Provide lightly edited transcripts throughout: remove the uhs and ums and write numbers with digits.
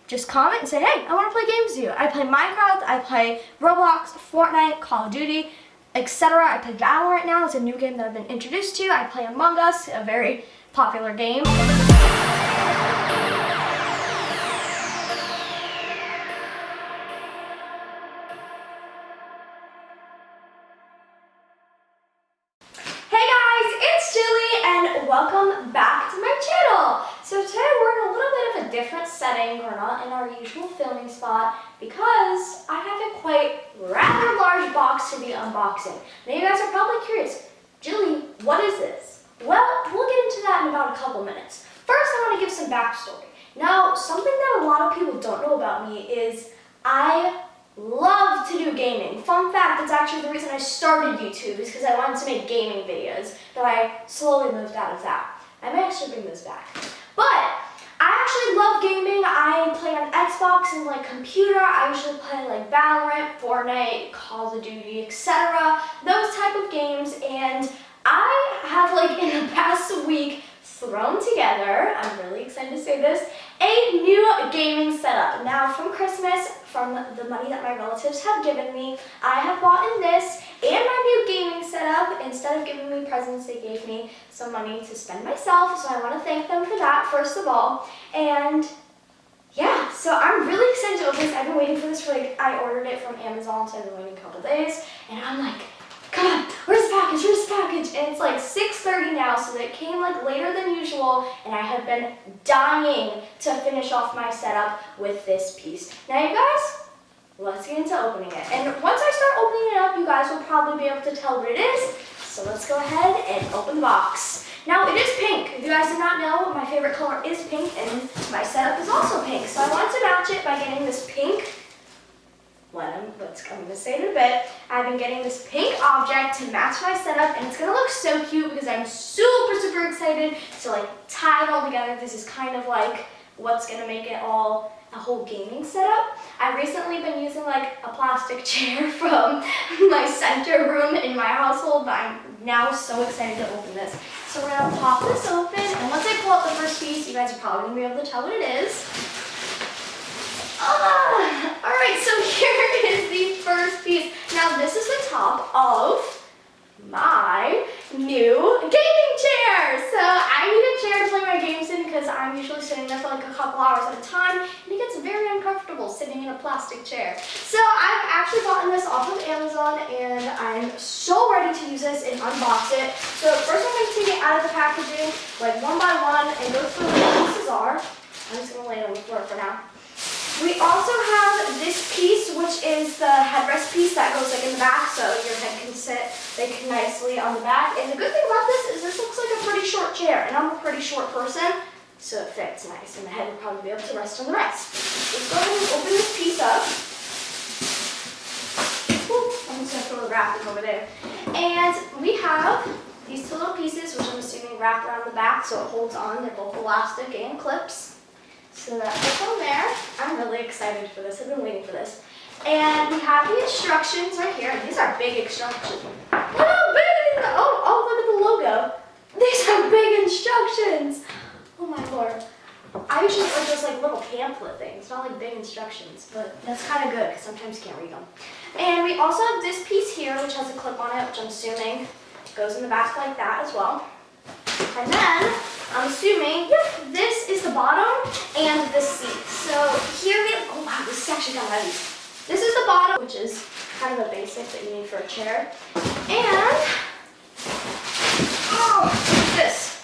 just comment and say, hey, I want to play games with you. I play Minecraft, I play Roblox, Fortnite, Call of Duty, etc. I play Valorant now. It's a new game that I've been introduced to. I play Among Us, a very popular game. Welcome back to my channel. So today we're in a little bit of a different setting. We're not in our usual filming spot because I have a quite rather large box to be unboxing. Now you guys are probably curious, Jilly, what is this? Well, we'll get into that in about a couple minutes. First, I want to give some backstory. Now, something that a lot of people don't know about me is I love to do gaming. Fun fact, that's actually the reason I started YouTube, is because I wanted to make gaming videos, but I slowly moved out of that. I may actually bring those back. But I actually love gaming. I play on Xbox and like computer. I usually play like Valorant, Fortnite, Call of Duty, etc. Those type of games, and I have like in the past week thrown together, I'm really excited to say this, a new gaming setup. Now from Christmas, from the money that my relatives have given me, I have bought in this and my new gaming setup. Instead of giving me presents, they gave me some money to spend myself, so I want to thank them for that first of all. And yeah, so I'm really excited to open this. I've been waiting for this for I ordered it from Amazon, so I've been waiting a couple days, and I'm like, come on, where's the package, where's the package? And it's like 6:30 now, so it came like later than usual, and I have been dying to finish off my setup with this piece. Now you guys, let's get into opening it. And once I start opening it up, you guys will probably be able to tell what it is. So let's go ahead and open the box. Now it is pink. If you guys did not know, my favorite color is pink, and my setup is also pink. So I wanted to match it by getting this pink. I'm going to say it in a bit. I've been getting this pink object to match my setup, and it's going to look so cute because I'm super excited to like tie it all together. This is kind of like what's going to make it all a whole gaming setup. I've recently been using like a plastic chair from my center room in my household, but I'm now so excited to open this. So we're going to pop this open, and once I pull out the first piece, you guys are probably going to be able to tell what it is. Alright, so here is the first piece. Now this is the top of my new gaming chair. So I need a chair to play my games in because I'm usually sitting there for like a couple hours at a time, and it gets very uncomfortable sitting in a plastic chair. So I've actually gotten this off of Amazon, and I'm so ready to use this and unbox it. So first I'm going to take it out of the packaging like one by one and go through what the pieces are. I'm just going to lay it on the floor for now. We also have this piece, which is the headrest piece that goes like in the back, so your head can sit like nicely on the back. And the good thing about this is this looks like a pretty short chair, and I'm a pretty short person, so it fits nice, and the head will probably be able to rest on the rest. Let's go ahead and open this piece up. Ooh, I'm just going to throw the wrapping over there. And we have these two little pieces, which I'm assuming wrap around the back so it holds on. They're both elastic and clips. So that goes on there. I'm really excited for this. I've been waiting for this. And we have the instructions right here. These are big instructions. Look how big! Oh, look at the logo. These are big instructions. Oh my lord. I usually like those like little pamphlet things, not like big instructions, but that's kind of good because sometimes you can't read them. And we also have this piece here, which has a clip on it, which I'm assuming goes in the back like that as well. And then, I'm assuming, yep, this is the bottom and the seat. So here we have, oh wow, this is actually kind of heavy. This is the bottom, which is kind of a basic that you need for a chair. And, oh, this.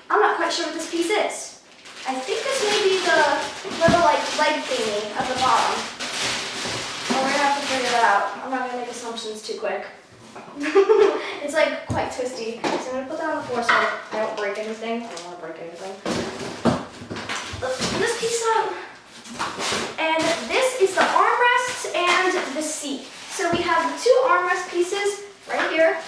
I'm not quite sure what this piece is. I think this may be the little like leg thingy at the bottom. Well, we're gonna have to figure that out. I'm not gonna make assumptions too quick. It's like quite twisty. So I'm going to put that on the floor so I don't break anything. I don't want to break anything. Let's put this piece up. And this is the armrest and the seat. So we have the two armrest pieces right here.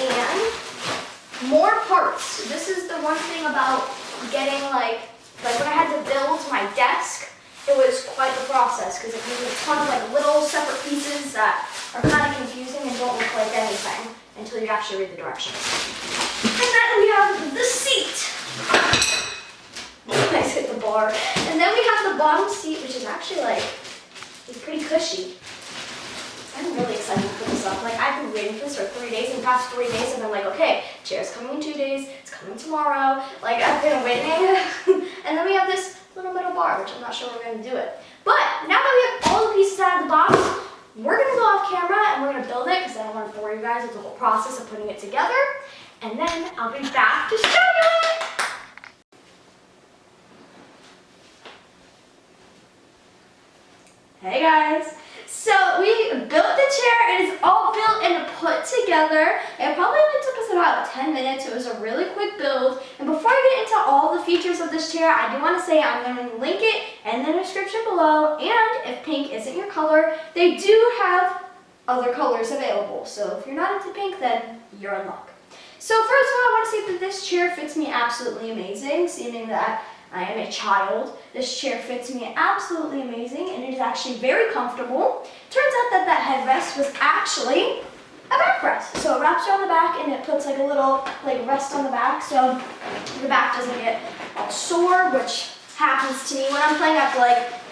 And more parts. This is the one thing about getting like when I had to build my desk, it was quite the process because it was a ton of like little separate pieces that are kind of confusing and don't look like anything until you actually read the directions. And then we have the seat. Nice hit the bar. And then we have the bottom seat, which is actually like, it's pretty cushy. I'm really excited to put this up. Like, I've been waiting for this for 3 days. In the past 3 days, I've been like, okay, chair's coming in 2 days. It's coming tomorrow. Like, I've been waiting. And then we have this little metal bar, which I'm not sure we're going to do it. But now that we have all the pieces out of the box, we're going to go off camera and we're going to build it because I don't want to bore you guys with the whole process of putting it together. And then I'll be back to show you it. Hey guys. So we built the chair. It is all built and put together. It probably only took us about 10 minutes. It was a really quick build. And before I get into all the features of this chair, I do want to say I'm going to link it in the description below. And if pink isn't your color, they do have other colors available. So if you're not into pink, then you're in luck. So first of all, I want to say that this chair fits me absolutely amazing, seeing that I am a child. This chair fits me absolutely amazing, and it is actually very comfortable. Turns out that that headrest was actually a backrest. So it wraps around the back, and it puts like a little rest on the back, so the back doesn't get all sore, which happens to me when I'm playing. I have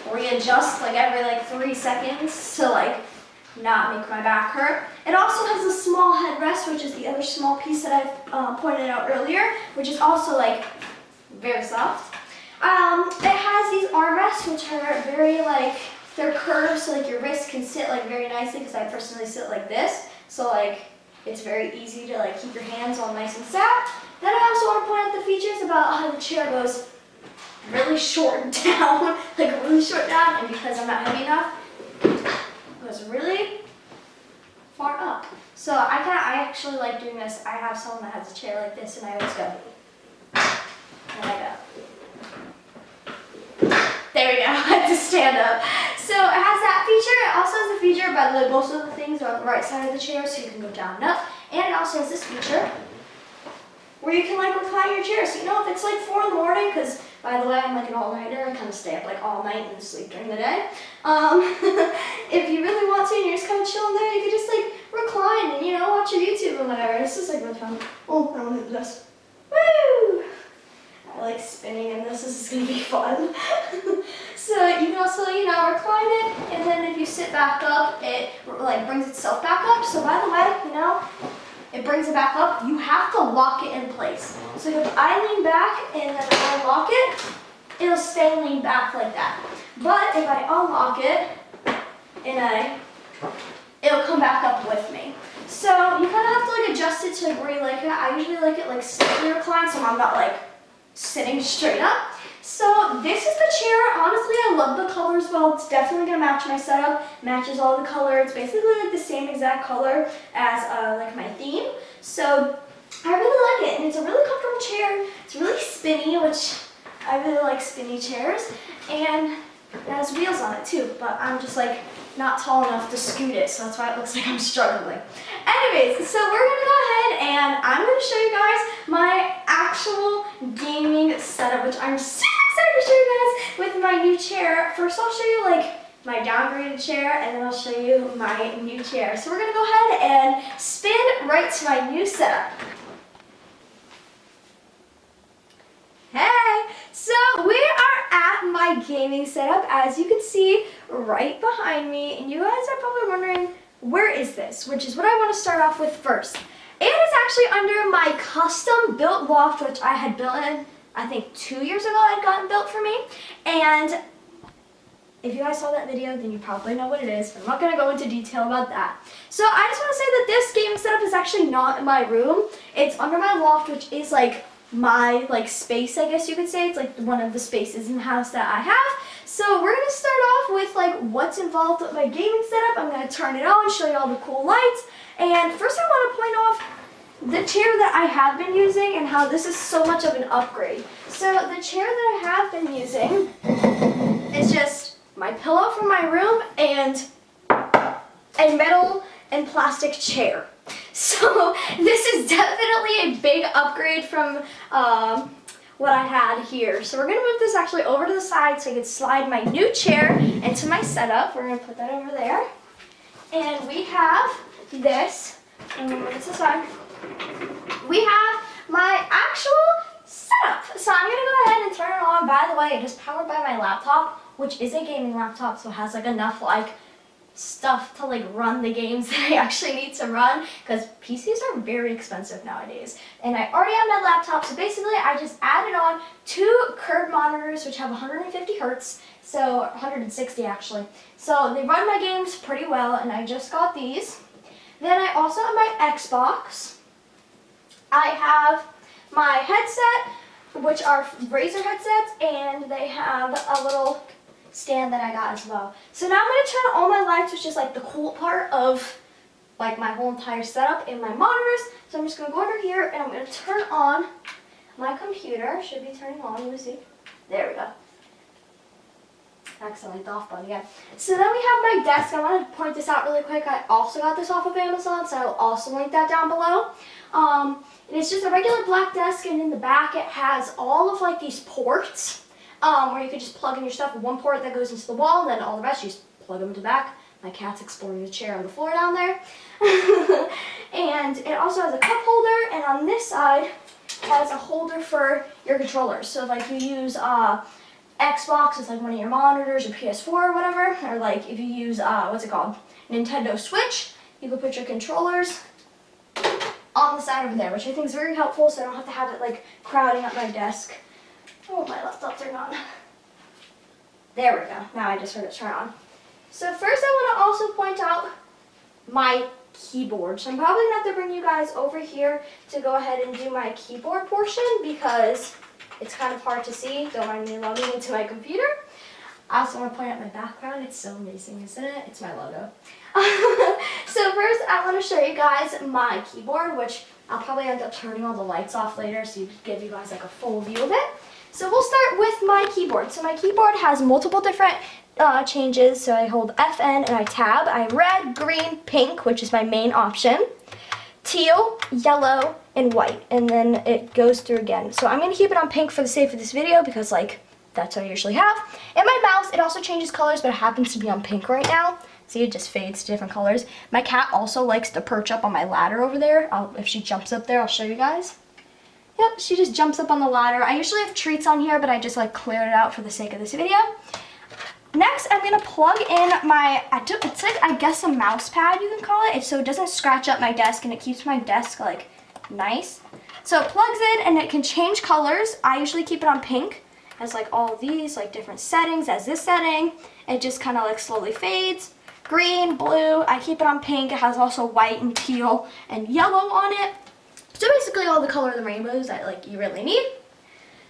to readjust every 3 seconds to not make my back hurt. It also has a small headrest, which is the other small piece that I pointed out earlier, which is also very soft. It has these armrests, which are very they're curved, so your wrist can sit very nicely, because I personally sit like this. So it's very easy to keep your hands all nice and sat. Then I also want to point out the features about how the chair goes really short down, really short down, and because I'm not heavy enough, it goes really far up. So I actually like doing this. I have someone that has a chair like this, and I always go, and I go. There we go, I had to stand up. So it has that feature. It also has the feature, by the way, most of the things are on the right side of the chair, so you can go down and up. And it also has this feature where you can recline your chair. So if it's 4 in the morning, because by the way, I'm an all-nighter. I kind of stay up all night and sleep during the day. If you really want to and you're just kind of chilling there, you can just recline and watch your YouTube and whatever. It's just really fun. Oh, I want to do this. Woo! I like spinning in this. This is going to be fun. So you can also, recline it, and then if you sit back up, it brings itself back up. So by the way, it brings it back up. You have to lock it in place. So if I lean back and then I lock it, it'll stay leaned back like that. But if I unlock it and it'll come back up with me. So you kind of have to adjust it to where you like it. I usually like it slightly reclined, so I'm not sitting straight up. So this is the chair. Honestly, I love the color as well. It's definitely gonna match my setup. Matches all the color. It's basically the same exact color as my theme. So I really like it, and it's a really comfortable chair. It's really spinny, which I really like spinny chairs, and it has wheels on it too. But I'm just not tall enough to scoot it, so that's why it looks like I'm struggling. Anyways, so we're gonna go ahead and I'm gonna show you guys my actual gaming setup, which I'm super excited to show you guys with my new chair. First, I'll show you my downgraded chair, and then I'll show you my new chair. So we're gonna go ahead and spin right to my new setup. Hey, so we are at my gaming setup, as you can see right behind me, and you guys are probably wondering, where is this? Which is what I want to start off with first. It is actually under my custom built loft, which I had built in, I think 2 years ago it had gotten built for me. And if you guys saw that video, then you probably know what it is. I'm not going to go into detail about that. So I just want to say that this gaming setup is actually not in my room. It's under my loft, which is my space, I guess you could say. It's one of the spaces in the house that I have. So we're going to start off with what's involved with my gaming setup. I'm going to turn it on, show you all the cool lights. And first I want to point off the chair that I have been using and how this is so much of an upgrade. So the chair that I have been using is just my pillow from my room and a metal and plastic chair. So this is definitely a big upgrade from what I had here. So we're going to move this actually over to the side so I can slide my new chair into my setup. We're going to put that over there. And we have this. And move this aside. We have my actual setup. setup. So I'm gonna go ahead and turn it on. By the way, it is powered by my laptop, which is a gaming laptop, so it has like enough like stuff to like run the games that I actually need to run, because PCs are very expensive nowadays. And I already have my laptop, so basically I just added on 2 curved monitors which have 150 hertz, so 160 actually. So they run my games pretty well, and I just got these. Then I also have my Xbox. I have my headset, which are Razer headsets, and they have a little stand that I got as well. So now I'm going to turn on all my lights, which is like the cool part of like my whole entire setup and my monitors. So I'm just going to go over here and I'm going to turn on my computer. Should be turning on, let me see. There we go. Accidentally the off button again. So then we have my desk. I want to point this out really quick. I also got this off of Amazon, so I will also link that down below. And it's just a regular black desk, and in the back it has all of like these ports. Where you could just plug in your stuff with one port that goes into the wall, and then all the rest you just plug them into the back. My cat's exploring the chair on the floor down there. And it also has a cup holder, and on this side it has a holder for your controllers. So like you use Xbox as like one of your monitors, or PS4 or whatever, or like if you use what's it called, Nintendo Switch, you can put your controllers on the side over there, which I think is very helpful, so I don't have to have it like crowding up my desk. Oh, my laptop turned on. There we go. Now I just heard it turn on. So first I want to also point out my keyboard. So I'm probably going to have to bring you guys over here to go ahead and do my keyboard portion, because it's kind of hard to see. Don't mind me logging into my computer. I also want to point out my background. It's so amazing, isn't it? It's my logo. So first I want to show you guys my keyboard, which I'll probably end up turning all the lights off later so you can give you guys like a full view of it. So we'll start with my keyboard. So my keyboard has multiple different changes. So I hold FN and I tab. I have red, green, pink, which is my main option, teal, yellow, and white. And then it goes through again. So I'm going to keep it on pink for the sake of this video, because like that's what I usually have. And my mouse, it also changes colors, but it happens to be on pink right now. See, it just fades to different colors. My cat also likes to perch up on my ladder over there. If she jumps up there, I'll show you guys. Yep, she just jumps up on the ladder. I usually have treats on here, but I just like cleared it out for the sake of this video. Next, I'm gonna plug in my, it's like, I guess a mouse pad you can call it, so it doesn't scratch up my desk and it keeps my desk like nice. So it plugs in and it can change colors. I usually keep it on pink, as like all of these like different settings, as this setting. It just kind of like slowly fades. Green, blue, I keep it on pink. It has also white and teal and yellow on it. So basically all the color of the rainbows that like you really need.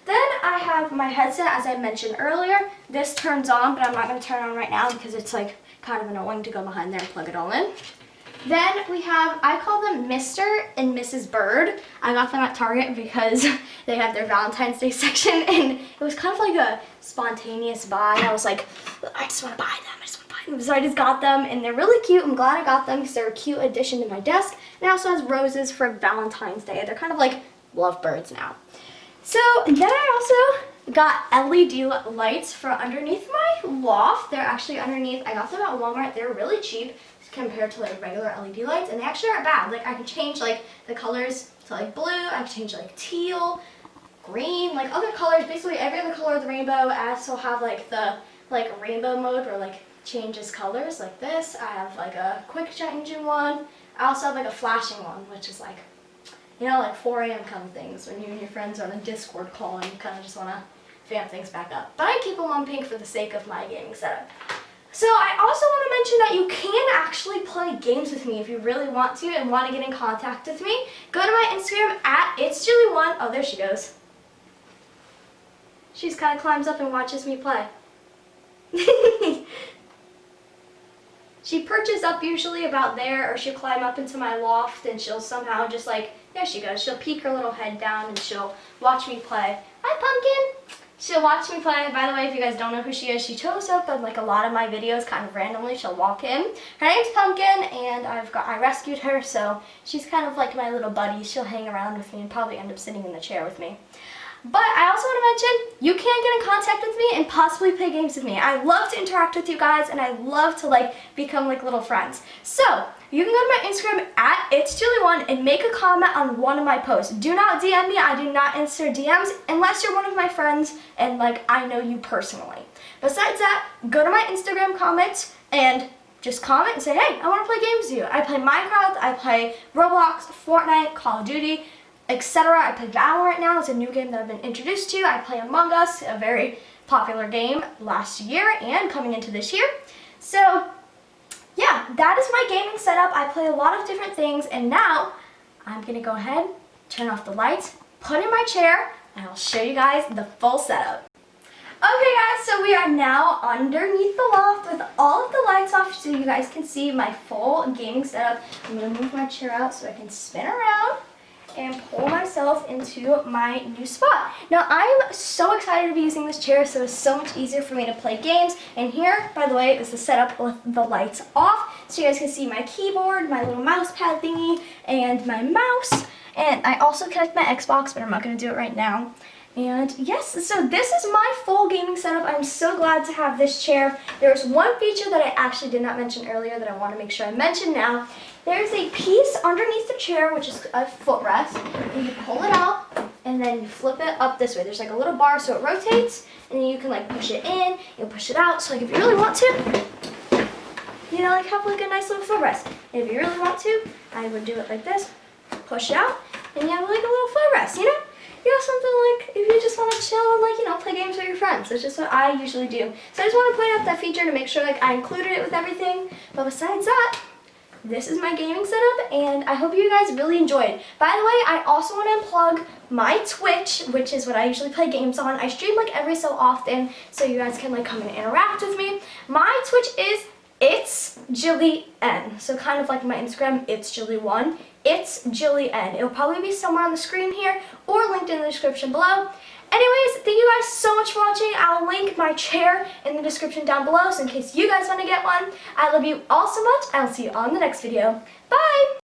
Then I have my headset, as I mentioned earlier. This turns on, but I'm not going to turn it on right now because it's like kind of annoying to go behind there and plug it all in. Then we have, I call them Mr. and Mrs. Bird. I got them at Target because they have their Valentine's Day section, and it was kind of like a spontaneous buy. I was like, I just want to buy them. So I just got them, and they're really cute. I'm glad I got them because they're a cute addition to my desk. And it also has roses for Valentine's Day. They're kind of like lovebirds now. So then I also got LED lights for underneath my loft. They're actually underneath, I got them at Walmart. They're really cheap compared to like regular LED lights, and they actually aren't bad. Like I can change like the colors to like blue, I can change like teal, green, like other colors, basically every other color of the rainbow. I also have like the like rainbow mode where like changes colors like this. I have like a quick changing one. I also have like a flashing one, which is like, you know, like 4 a.m. kind of things when you and your friends are on a Discord call and you kind of just want to vamp things back up. But I keep them on pink for the sake of my gaming setup. So I also want to mention that you can actually play games with me if you really want to and want to get in contact with me. Go to my Instagram at @itsJilly1. Oh, there she goes. She just kind of climbs up and watches me play. She perches up usually about there, or she'll climb up into my loft and she'll somehow just like, there she goes. She'll peek her little head down and she'll watch me play. Hi, Pumpkin! She'll watch me play. By the way, if you guys don't know who she is, she shows up in like a lot of my videos kind of randomly. She'll walk in. Her name's Pumpkin, and I rescued her, so she's kind of like my little buddy. She'll hang around with me and probably end up sitting in the chair with me. But I also want to mention, you can get in contact with me and possibly play games with me. I love to interact with you guys, and I love to like become like little friends. So you can go to my Instagram at itsJillyN and make a comment on one of my posts. Do not DM me. I do not answer DMs unless you're one of my friends and like I know you personally. Besides that, go to my Instagram comments and just comment and say, hey, I want to play games with you. I play Minecraft, I play Roblox, Fortnite, Call of Duty, etc. I play Valorant now. It's a new game that I've been introduced to. I play Among Us, a very popular game last year and coming into this year. So yeah, that is my gaming setup. I play a lot of different things, and now I'm going to go ahead, turn off the lights, put in my chair, and I'll show you guys the full setup. Okay guys, so we are now underneath the loft with all of the lights off so you guys can see my full gaming setup. I'm going to move my chair out so I can spin around and pull myself into my new spot. Now I'm so excited to be using this chair, so it's so much easier for me to play games. And here, by the way, is the setup with the lights off so you guys can see my keyboard, my little mouse pad thingy, and my mouse. And I also connect my Xbox, but I'm not going to do it right now. And yes, so this is my full gaming setup. I'm so glad to have this chair. There's one feature that I actually did not mention earlier that I want to make sure I mention now. There's a piece underneath the chair, which is a footrest, and you pull it out, and then you flip it up this way. There's like a little bar so it rotates, and then you can like push it in, and push it out. So like if you really want to, you know, like have like a nice little footrest. And if you really want to, I would do it like this, push it out, and you have like a little footrest, you know? You have something like, if you just want to chill and like, you know, play games with your friends. That's just what I usually do. So I just want to point out that feature to make sure like I included it with everything. But besides that, this is my gaming setup, and I hope you guys really enjoyed. By the way, I also want to plug my Twitch, which is what I usually play games on. I stream like every so often, so you guys can like come and interact with me. My Twitch is It's JillyN. So kind of like my Instagram, It's JillyN. It's JillyN. It'll probably be somewhere on the screen here or linked in the description below. Anyways, thank you guys so much for watching. I'll link my chair in the description down below, so in case you guys want to get one. I love you all so much. I'll see you on the next video. Bye!